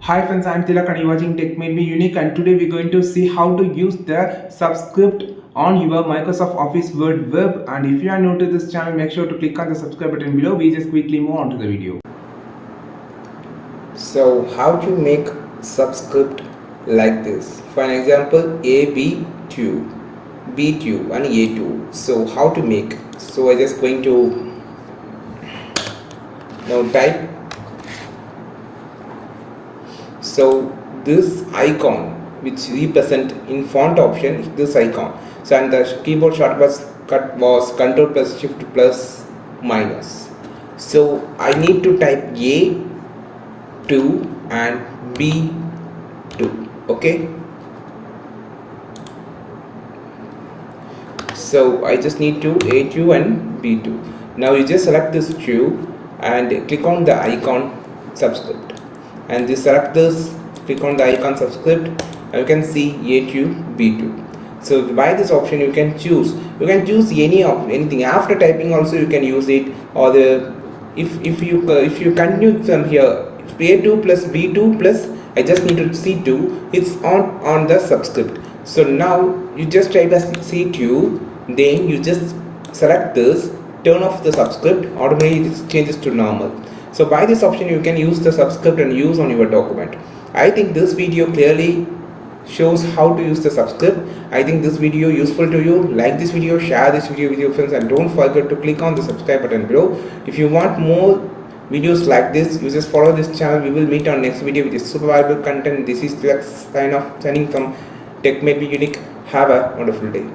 Hi friends, I'm Tilak and you're watching Tech Made Me Unique, and today we're going to see how to use the Subscript on your Microsoft Office Word web. And if you are new to this channel, make sure to click on the subscribe button below. We just quickly move on to the video. So how to make subscript like this? For an example, AB2, B2 and A2. So how to make? So I just going to now type. So this icon which represent in font option this icon. So and the keyboard shortcut was Control plus Shift plus minus. So I need to type A2 and B2. Okay. So I just need to A2 and B2. Now you just select this two and click on the icon subscript. And you select this, click on the icon subscript, and you can see A2, B2. So by this option you can choose anything. After typing also you can use it, or the if you continue from here, A2 plus B2 plus I just need to C2, it's on the subscript. So now you just type as C2, then you just select this, turn off the subscript, automatically it changes to normal. So by this option you can use the subscript and use on your document. I think this video clearly shows how to use the subscript. I think this video useful to you. Like this video, share this video with your friends, and don't forget to click on the subscribe button below. If you want more videos like this, you just follow this channel. We will meet on next video with super valuable content. This is Tilak signing from Tech May Be Unique. Have a wonderful day.